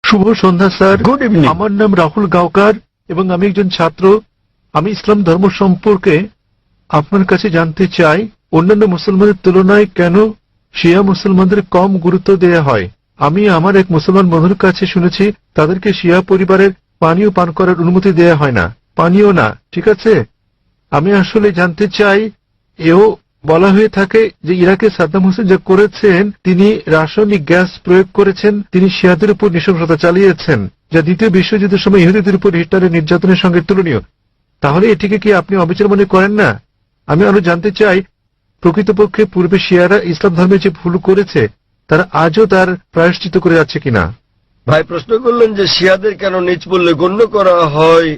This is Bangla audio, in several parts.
শুভ সন্ধ্যা স্যার। Good evening. আমার নাম রাহুল গাওকার এবং আমি একজন ছাত্র। আমি ইসলাম ধর্ম সম্পর্কে আপনার কাছে জানতে চাই, অন্যান্য মুসলমানদের তুলনায় কেন শিয়া মুসলমানদের কম গুরুত্ব দেয়া হয়। আমি আমার এক মুসলমান বন্ধুর কাছে শুনেছি তাদেরকে শিয়া পরিবারের পানীয় পান করার অনুমতি দেয়া হয় না। পানীয় না, ঠিক আছে। আমি আসলে জানতে চাই, এও বলা হয়ে থাকে যে ইরাকে সাদ্দাম হোসেন যা করেছেন, তিনি রাসায়নিক গ্যাস প্রয়োগ করেছেন, তিনি শিয়াদের উপর নৃশংসতা চালিয়েছেন, যা দ্বিতীয় বিশ্বযুদ্ধের সময় ইহুদিদের উপর হিটলারের নির্যাতনের সঙ্গে তুলনীয়। তাহলে এটিকে কি আপনি অবিচার মনে করেন না? আমি আরো জানতে চাই, প্রকৃতপক্ষে পূর্বে শিয়ারা ইসলাম ধর্মে যে ভুল করেছে তারা আজও তার প্রায়শ্চিত্ত করে যাচ্ছে কিনা। ভাই প্রশ্ন করলেন যে শিয়াদের কেন নিচ বললে গণ্য করা হয়,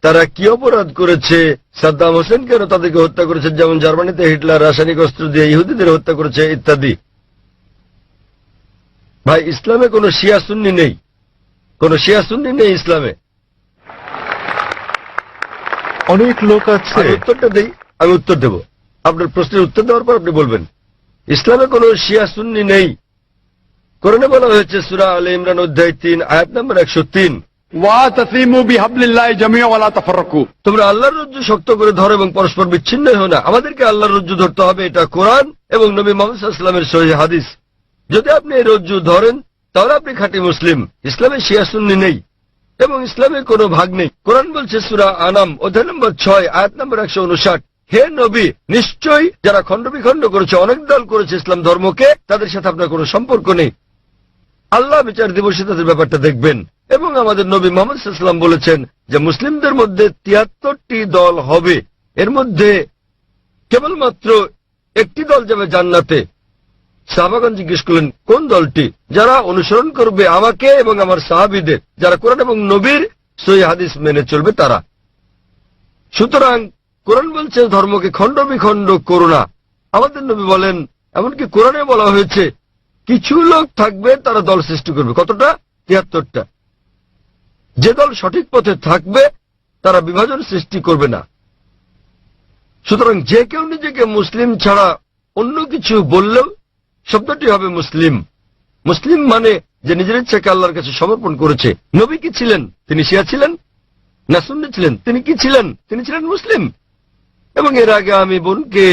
তারা কি অপরাধ করেছে, সাদ্দাম হোসেন কেন তাদেরকে হত্যা করেছে, যেমন জার্মানিতে হিটলার রাসায়নিক অস্ত্র দিয়ে ইহুদিদের হত্যা করেছে ইত্যাদি। ভাই ইসলামে কোনো শিয়া সুন্নি নেই, কোনো শিয়া সুন্নি নেই ইসলামে। অনেক লোক আছে। উত্তরটা দেই, আমি উত্তর দেব। আপনার প্রশ্নের উত্তর দেওয়ার পর আপনি বলবেন। ইসলামে কোনো শিয়া সুন্নি নেই। কোরআনে বলা হয়েছে সূরা আলে ইমরান অধ্যায় 3 আয়াত নম্বর 103, ওয়াতাসিমু বিহাবলিল্লাহি জামিআ ওয়া লা তাফাররাকু। তোমরা আল্লাহর রজ্জু শক্ত করে ধরো এবং পরস্পর বিচ্ছিন্ন হও না। আমাদেরকে আল্লাহর রজ্জু ধরতে হবে, এটা কোরআন এবং নবী মুহাম্মদ সাল্লাল্লাহু আলাইহি ওয়াসাল্লামের সহিহ হাদিস। যদি আপনি এই রজ্জু ধরেন তাহলে আপনি খাঁটি মুসলিম। ইসলামে শিয়া সুন্নি নেই এবং ইসলামে কোনো ভাগ নেই। কোরআন বলছে সূরা আনাম অধ্যায় নম্বর 6 আয়াত নম্বর 159, হে নবী, নিশ্চয়ই যারা খণ্ড বিখণ্ড করেছে, অনেক দল করেছে ইসলাম ধর্মকে, তাদের সাথে আপনার কোনো সম্পর্ক নেই। আল্লাহ বিচার দিবসে তাদের ব্যাপারটা দেখবেন। এবং আমাদের নবী মুহাম্মদ সাল্লাল্লাহু আলাইহি ওয়াসাল্লাম বলেছেন যে মুসলিমদের মধ্যে 73টি দল হবে, এর মধ্যে কেবলমাত্র একটি দল যাবে জান্নাতে। সাহাবাগণ জিজ্ঞেস করলেন কোন দলটি? যারা অনুসরণ করবে আমাকে এবং আমার সাহাবীদের, যারা কোরআন এবং নবীর সহিহ হাদিস মেনে চলবে তারা। সুতরাং কোরআন বলছে ধর্মকে খণ্ড বিখণ্ড করো না। আমাদের নবী বলেন, এমনকি কোরআনে বলা হয়েছে কিছু লোক থাকবে তারা দল সৃষ্টি করবে। কতটা? 73টা। যে দল সঠিক পথে থাকবে তারা বিভাজন সৃষ্টি করবে না। সুতরাং যে কেউ নিজেকে মুসলিম ছাড়া অন্য কিছু বললেও শব্দটি হবে মুসলিম। মুসলিম মানে যে নিজের ইচ্ছাকে আল্লাহর কাছে সমর্পণ করেছে। নবী কি ছিলেন? তিনি শিয়া ছিলেন না সুন্নি ছিলেন? তিনি কি ছিলেন? তিনি ছিলেন মুসলিম। এবং এর আগে আমি বোনকে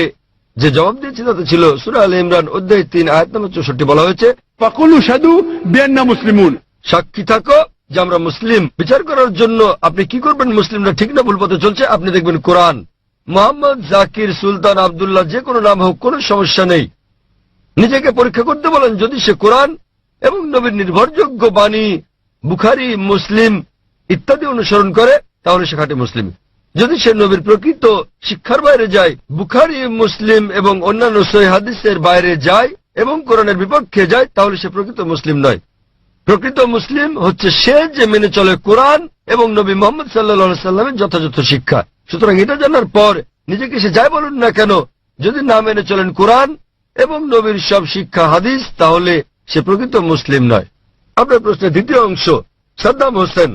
যে জবাব দিয়েছি তাতে ছিল সূরা আলে ইমরান অধ্যায় 3 আয়াত নম্বর 64 বলা হয়েছে, ফাকুলু শাদু বিআন্না মুসলিমুন। সাক্ষী থাকো যে আমরা মুসলিম। বিচার করার জন্য আপনি কি করবেন মুসলিমরা ঠিক না ভুল পথে চলছে? আপনি দেখবেন কোরআন। মোহাম্মদ, জাকির, সুলতান, আব্দুল্লাহ, যে কোনো নাম হোক, কোনো সমস্যা নেই। নিজেকে পরীক্ষা করতে বলেন। যদি সে কোরআন এবং নবীর নির্ভরযোগ্য বাণী বুখারী, মুসলিম ইত্যাদি অনুসরণ করে তাহলে সে খাঁটি মুসলিম। যদি সে নবীর প্রকৃত শিক্ষার বাইরে যায়, বুখারী, মুসলিম এবং অন্যান্য সহিহ হাদিসের বাইরে যায় এবং কোরআনের বিপক্ষে যায়, তাহলে সে প্রকৃত মুসলিম নয়। প্রকৃত মুসলিম হচ্ছে সে যে মেনে চলে কোরআন এবং নবী মুহাম্মদ সাল্লাল্লাহু আলাইহি সাল্লামের যথাযথ শিক্ষা। সুতরাং এটা জানার পর নিজেকে সে যাই বলুন না কেন, যদি না মেনে চলেন কোরআন এবং নবীর সব শিক্ষা হাদিস, তাহলে সে প্রকৃত মুসলিম নয়। আপনার প্রশ্নের দ্বিতীয় অংশ, সাদ্দাম হোসেন।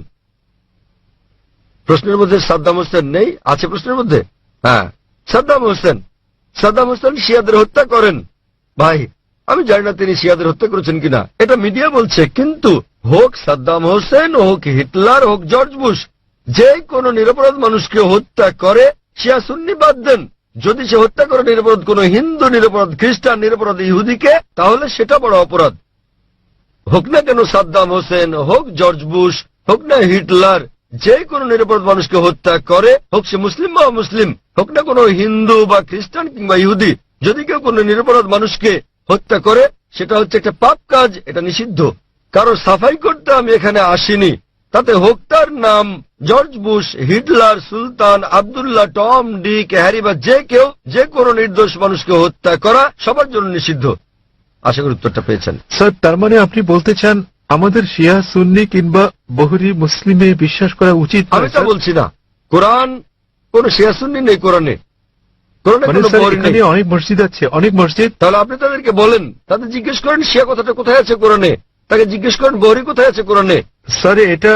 প্রশ্নের মধ্যে সাদ্দাম হোসেন নেই? আছে প্রশ্নের মধ্যে? হ্যাঁ, সাদ্দাম হোসেন। সাদ্দাম হোসেন শিয়াদের হত্যা করেন। ভাই আমি জানি না তিনি শিয়াদের হত্যা করেছেন কিনা, এটা মিডিয়া বলছে। কিন্তু হোক সাদ্দাম হোসেন, হোক হিটলার, হোক জর্জ বুশ, যে কোনো নিরপরাধ মানুষকে হত্যা করে, শিয়া সুন্নি বাদ দেন, যদি সে হত্যা করে নিরপরাধ কোনো হিন্দু, নিরপরাধ খ্রিস্টান, নিরপরাধ ইহুদিকে, তাহলে সেটা বড় অপরাধ। হোক না কেন সাদ্দাম হোসেন, হোক জর্জ বুশ, হোক না হিটলার, যে কোনো নিরপরাধ মানুষকে হত্যা করে, হোক সে মুসলিম বা অমুসলিম, হোক না কোনো হিন্দু বা খ্রিস্টান কিংবা ইহুদি, যদি কেউ কোনো নিরপরাধ মানুষকে হত্যা করে, সেটা হচ্ছে একটা পাপ কাজ, এটা নিষিদ্ধ। কারো সাফাই করতে আমি এখানে আসিনি। তাতে হোক তার নাম জর্জ বুশ, হিটলার, সুলতান, আব্দুল্লাহ, টম, ডিক, হ্যারি বা যে কেউ, যে কোনো নির্দোষ মানুষকে হত্যা করা সবার জন্য নিষিদ্ধ। আশা করি উত্তরটা পেয়েছেন। স্যার, তার মানে আপনি বলতে চান আমাদের শিয়া সুন্নি কিংবা বহুরি মুসলিমে বিশ্বাস করা উচিত? আমি তা বলছি না। কোরআন কোন শিয়া সুন্নি নেই কোরআনে। অনেক মসজিদ আছে, অনেক মসজিদ। তাহলে আপনি তাদেরকে বলেন, তাদের জিজ্ঞেস করেন শিয়া কথাটা কোথায় আছে কোরআনে, তাকে জিজ্ঞেস করেন বহুরি কোথায় আছে কোরআনে। স্যার এটা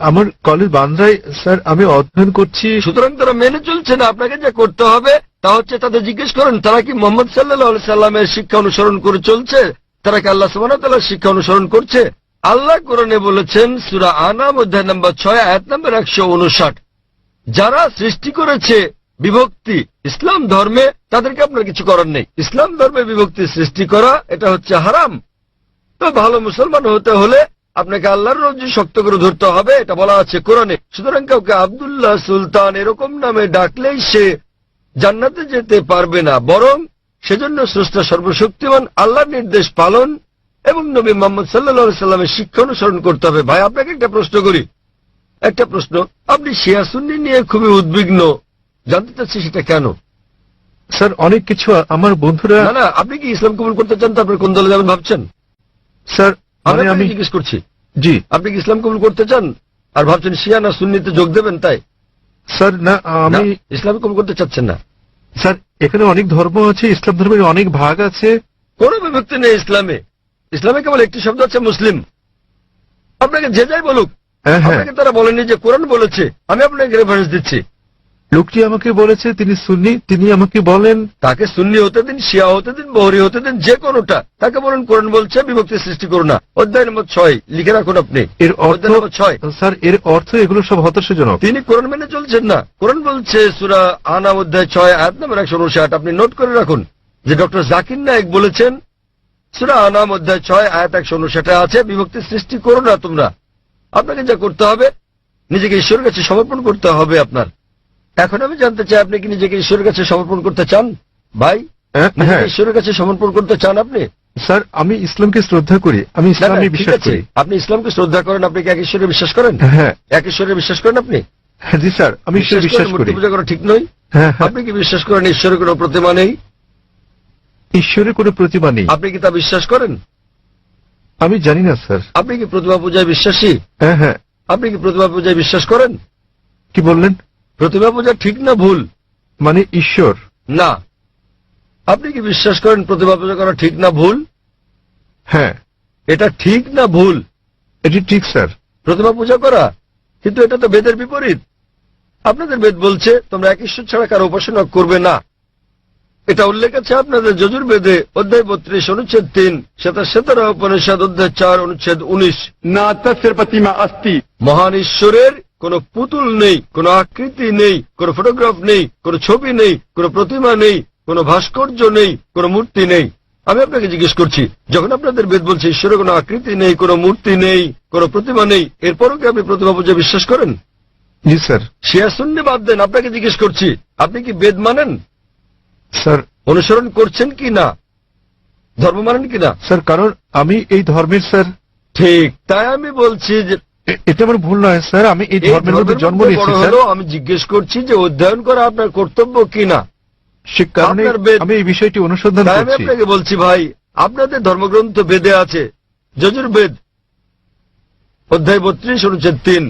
আমার কলেজ বান্দ্রায় স্যার আমি অধ্যয়ন করছি। সুতরাং তারা মেনে চলছে না। আপনাকে যা করতে হবে তা হচ্ছে তাদের জিজ্ঞেস করেন তারা কি মুহাম্মদ সাল্লাল্লাহু আলাইহি সাল্লামের শিক্ষা অনুসরণ করে চলছে, তারা কি আল্লাহ সুবহানাহু ওয়া তাআলার শিক্ষা অনুসরণ করছে। আল্লাহ কোরআনে বলেছেন সূরা আনাম অধ্যায় নম্বর 6 আয়াত নম্বর 159, যারা সৃষ্টি করেছে বিভক্তি ইসলাম ধর্মে তাদেরকে আপনার কিছু করার নেই। ইসলাম ধর্মে বিভক্তি সৃষ্টি করা এটা হচ্ছে হারাম। তো ভালো মুসলমান হতে হলে আপনাকে আল্লাহর রজ্জু শক্ত করে ধরতে হবে, এটা বলা আছে কোরআনে। সুতরাং কাউকে আব্দুল্লাহ, সুলতান এরকম নামে ডাকলেই সে জান্নাতে যেতে পারবে না, বরং সেজন্য স্রষ্টা সর্বশক্তিমান আল্লাহর নির্দেশ পালন এবং নবী মুহাম্মদ সাল্লাল্লাহু আলাইহি সাল্লামের শিক্ষা অনুসরণ করতে হবে। ভাই, আপনাকে একটা প্রশ্ন করি, একটা প্রশ্ন। আপনি শিয়া সুন্নি নিয়ে খুবই উদ্বিগ্ন, জানতে চাচ্ছি সেটা কেন? স্যার অনেক কিছু আমার বন্ধুরা। না না, আপনি কি ইসলাম কবুল করতে চান? তারপরে কোন দলে যাবেন ভাবছেন? স্যার আমি আমি জিজ্ঞেস করছি, জি আপনি কি ইসলাম কবুল করতে চান আর ভাবছেন শিয়া না সুন্নিতে যোগ দেবেন? তাই স্যার না, আমি না, ইসলাম কবুল করতে চাচ্ছেন না। স্যার এখানে অনেক ধর্ম আছে, ইসলাম ধর্মের অনেক ভাগ আছে। কোন বিভক্তি নেই ইসলামে। ইসলামে কেবল একটি শব্দ আছে, মুসলিম। আপনাকে যে যাই বলুক, হ্যাঁ হ্যাঁ, আপনাকে তারা বলেনি যে কোরআন বলেছে। আমি আপনাকে রেফারেন্স দিচ্ছি। লোকটি আমাকে বলেছে তিনি সুন্নি, তিনি আমাকে বলেন তাকে সুন্নি হতে দিন, শিয়া হতে দিন, বহরি হতে দিন, যে কোনোটা। তাকে বলেন কোরআন বলছে বিভক্তি সৃষ্টি করো না। অধ্যায় নম্বর 6 লিখে রাখুন আপনি। এর অর্থ অধ্যায় নম্বর 6। স্যার এর অর্থ এগুলো সব হতাশাজনক। তিনি কোরআন মেনে চলছেন না। কোরআন বলছে সূরা আনাম অধ্যায় 6 আয়াত নম্বর 159, আপনি নোট করে রাখুন যে ডক্টর জাকির নায়েক বলেছেন সূরা আনাম অধ্যায় 6 আয়াত 159 আছে বিভক্তি সৃষ্টি করো না তোমরা। আপনাকে যা করতে হবে, নিজেকে ঈশ্বরের কাছে সমর্পণ করতে হবে আপনার। এখন আমি জানতে চাই, আপনি কি নিজেকে ঈশ্বরের কাছে সমর্পণ করতে চান? ভাই, হ্যাঁ নিজেকে ঈশ্বরের কাছে সমর্পণ করতে চান আপনি? স্যার আমি ইসলামকে শ্রদ্ধা করি, আমি না, না, ইসলামে ঠিক বিশ্বাস আছে। করি। আপনি ইসলামকে শ্রদ্ধা করেন, আপনি কি এক ঈশ্বরে বিশ্বাস করেন? হ্যাঁ এক ঈশ্বরে বিশ্বাস করেন আপনি? হ্যাঁ, জি স্যার আমি ঈশ্বরে বিশ্বাস করি। মূর্তি পূজা করা ঠিক নয়। হ্যাঁ হ্যাঁ, আপনি কি বিশ্বাস করেন ঈশ্বরের কোনো প্রতিমা নেই? ঈশ্বরের কোনো প্রতিমা নেই। আপনি কি তা বিশ্বাস করেন? আমি জানি না স্যার। আপনি কি প্রতিমা পূজায় বিশ্বাসী? হ্যাঁ হ্যাঁ, আপনি কি প্রতিমা পূজায় বিশ্বাস করেন? কি বললেন? প্রতিমা পূজা ঠিক না ভুল? মানে ঈশ্বর? না। আপনি কি বিশ্বাস করেন প্রতিমা পূজা করা ঠিক না ভুল? হ্যাঁ এটা ঠিক না ভুল? এটি ঠিক স্যার। প্রতিমা পূজা করা, কিন্তু এটা তো বেদের বিপরীত। আপনাদের বেদ বলছে তোমরা এক ঈশ্বর ছাড়া কারো উপাসনা করবে না। এটা উল্লেখ আছে আপনাদের যজুর্বেদে অধ্যায় 32 অনুচ্ছেদ 3, শ্বেতাশ্বেতারা উপনিষদ অধ্যায় 4 অনুচ্ছেদ 19। न तस्य प्रतिमा अस्ति মহান ঈশ্বরের কোন পুতুল নেই, কোন আকৃতি নেই, কোন ফটোগ্রাফ নেই, কোন ছবি নেই, কোন প্রতিমা নেই, কোন ভাস্কর্য নেই, কোন মূর্তি নেই। আমি আপনাকে জিজ্ঞেস করছি, যখন আপনাদের বেদ বলছে ঈশ্বরের কোনো আকৃতি নেই, কোনো মূর্তি নেই, কোনো প্রতিমা নেই, এরপরও কি আপনি প্রতিমা পূজা বিশ্বাস করেন? জি স্যার। শিয়া সুন্নি বাদ দেন, আপনাকে জিজ্ঞেস করছি, আপনি কি বেদ মানেন? স্যার অনুসরণ করছেন কি না? ধর্ম মানেন কি না? স্যার কারণ আমি এই ধর্মের স্যার। ঠিক, তাই আমি বলছি যে এটা আমার ভুল নয় স্যার, আমি এই এই ধর্মের মধ্যে ধর্মের জন্ম মধ্যে নিয়েছি বড় স্যার। হলেও আমি জিজ্ঞেস করছি যে অধ্যয়ন করা আপনার কর্তব্য কিনা। সে কারণে আপনার বেদ- আমি এই বিষয়টি অনুসন্ধান তাই আমি করছি। আপনাকে বলছি ভাই, আপনাদের ধর্মগ্রন্থ বেদে আছে, যজুর্বেদ অধ্যায় 32 অনুচ্ছেদ 3,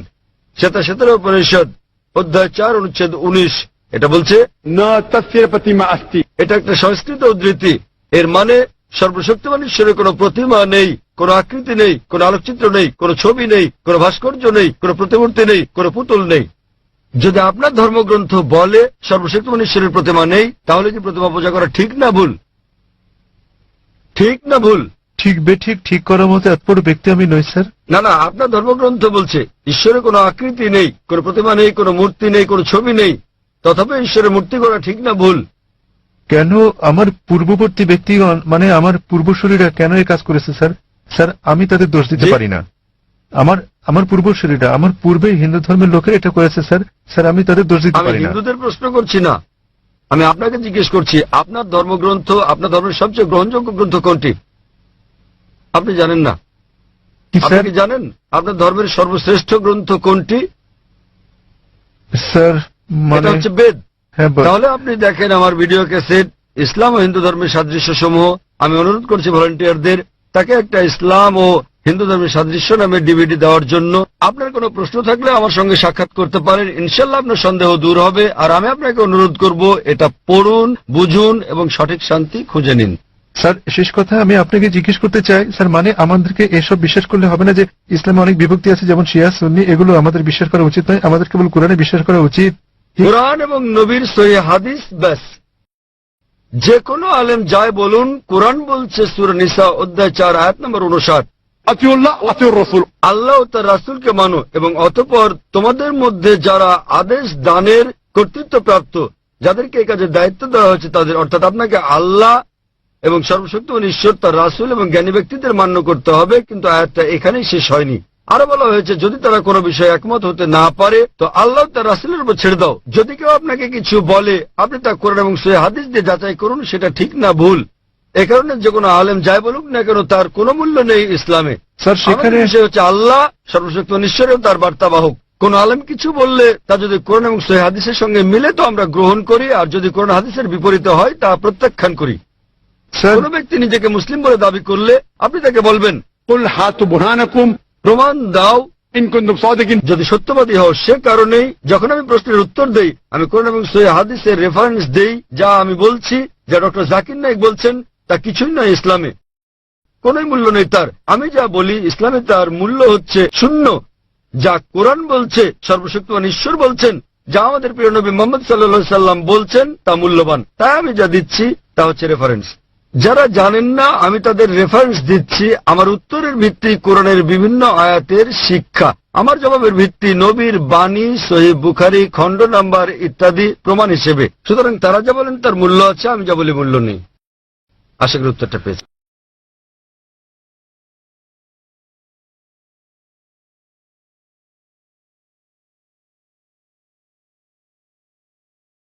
শ্বেতাশ্বেতারা উপনিষদ অধ্যায় 4 অনুচ্ছেদ 19। এটা বলছে न तस्य प्रतिमा अस्ति এটা একটা সংস্কৃত উদ্ধৃতি। এর মানে সর্বশক্তিমান ঈশ্বরের কোনো প্রতিমা নেই, কোনো আকৃতি নেই, কোনো আলোকচিত্র নেই, কোনো ছবি নেই, কোনো ভাস্কর্য নেই, কোনো প্রতিমূর্তি নেই, কোনো পুতুল নেই। যদি আপনার ধর্মগ্রন্থ বলে সর্বশক্তিমান ঈশ্বরের প্রতিমা নেই, তাহলে কি প্রতিমা পূজা করা ঠিক না ভুল? ঠিক না ভুল? ঠিক বেঠিক ঠিক করার মতো এত বড় ব্যক্তি আমি নই স্যার। না না, আপনার ধর্মগ্রন্থ বলছে ঈশ্বরের কোনো আকৃতি নেই, কোনো প্রতিমা নেই, কোনো মূর্তি নেই, কোনো ছবি নেই, তথাপি ঈশ্বরের মূর্তি করা ঠিক না ভুল? কেন আমার পূর্ববর্তী ব্যক্তিগণ মানে আমার পূর্বসূরীরা কেন এই কাজ করেছে স্যার? স্যার আমি তাদের দোষ দিতে জি। পারি না। আমার পূর্বসূরীরা, আমার পূর্বে হিন্দু ধর্মের লোকের এটা করেছে স্যার। স্যার আমি তাদের দোষ দিতে আমি পারি না। হিন্দুদের প্রশ্ন করছি না, আমি আপনাকে জিজ্ঞেস করছি আপনার ধর্মগ্রন্থ, আপনার ধর্মের সবচেয়ে গ্রহণযোগ্য গ্রন্থ কোনটি? আপনি জানেন না? কি আপনি স্যার? কি জানেন আপনার ধর্মের সর্বশ্রেষ্ঠ গ্রন্থ কোনটি? স্যার এটা মানে হচ্ছে বেদ। হ্যাঁ তাহলে আপনি দেখেন আমার ভিডিও ক্যাসেট ইসলাম ও হিন্দু ধর্মের সাদৃশ্য সমূহ। আমি অনুরোধ করছি ভলান্টিয়ারদের তাকে একটা ইসলাম ও হিন্দু ধর্মের সাদৃশ্য নামে ডিভিডি দেওয়ার জন্য। আপনার কোনো প্রশ্ন থাকলে আমার সঙ্গে সাক্ষাৎ করতে পারেন, ইনশাল্লাহ আপনার সন্দেহ দূর হবে। আর আমি আপনাকে অনুরোধ করব এটা পড়ুন, বুঝুন এবং সঠিক শান্তি খুঁজে নিন। স্যার শেষ কথা আমি আপনাকে জিজ্ঞেস করতে চাই স্যার, মানে আমাদেরকে এসব বিশ্বাস করলে হবে না যে ইসলামে অনেক বিভক্তি আছে যেমন শিয়া সুন্নি, এগুলো আমাদের বিশ্বাস করা উচিত নয়, আমাদের কেবল কোরআনে বিশ্বাস করা উচিত। কোরআন এবং নবীর সহিহ হাদিস ব্যাস। যে কোনো আলেম যায় বলুন, কোরআন বলছে সূরা নিসা অধ্যায় 4 আয়াত নম্বর 59, अतिउ अल्लाह अतिउ रसूल। আল্লাহ ও তার রাসূলকে মানো এবং অতঃপর তোমাদের মধ্যে যারা আদেশ দানের কর্তৃত্বপ্রাপ্ত, যাদেরকে এই কাজের দায়িত্ব দেওয়া হয়েছে তাদের, অর্থাৎ আপনাকে আল্লাহ এবং সর্বশক্তিমান ঈশ্বর, তার রাসূল এবং জ্ঞানী ব্যক্তিদের মান্য করতে হবে। কিন্তু আয়াতটা এখানেই শেষ হয়নি। আরো বলা হয়েছে যদি তারা কোনো বিষয়ে একমত হতে না পারে তো আল্লাহ তার রাসূলের উপর ছেড়ে দাও। যদি কেউ আপনাকে কিছু বলে আপনি তা কোরআন এবং সহিহ হাদিস দিয়ে যাচাই করুন সেটা ঠিক না ভুল। এ কারণে যে কোনো আলেম যাই বলুক না কেন তার কোনো মূল্য নেই ইসলামে। স্যার সেখানে আমাদের বিষয় হচ্ছে আল্লাহ সর্বশক্তিমান ঈশ্বর এবং তার বার্তাবাহক। কোন আলেম কিছু বললে তা যদি কোরআন এবং সহিহ হাদিসের সঙ্গে মিলে তো আমরা গ্রহণ করি, আর যদি কোরআন হাদিসের বিপরীতে হয় তা প্রত্যাখ্যান করি। স্যার কোন ব্যক্তি নিজেকে মুসলিম বলে দাবি করলে আপনি তাকে বলবেন कुल हाथु बुरहानकुम প্রমাণ দাও इन कुंतुम सादिकिन। যদি সত্যবাদী হও। সে কারণেই যখন আমি প্রশ্নের উত্তর দেই আমি কোরআন এবং সহিহ হাদিসের রেফারেন্স দেই। যা আমি বলছি, যা ডক্টর জাকির নায়েক বলছেন তা কিছুই নয় ইসলামে, কোন মূল্য নেই তার। আমি যা বলি ইসলামে তার মূল্য হচ্ছে শূন্য। যা কোরআন বলছে, সর্বশক্তিমান ঈশ্বর বলছেন, যা আমাদের প্রিয় নবী মুহাম্মদ সাল্লাল্লাহু আলাইহি সাল্লাম বলছেন তা মূল্যবান। তাই আমি যা দিচ্ছি তা হচ্ছে রেফারেন্স। যারা জানেন না আমি তাদের রেফারেন্স দিচ্ছি। আমার উত্তরের ভিত্তি কোরআনের বিভিন্ন আয়াতের শিক্ষা, আমার জবাবের ভিত্তি নবীর বাণী, সহিহ বুখারী খণ্ড নাম্বার ইত্যাদি প্রমাণ হিসেবে। সুতরাং তারা যা বলেন তার মূল্য আছে, আমি যা বলি মূল্য নেই। আশা করি উত্তরটা পেয়েছি।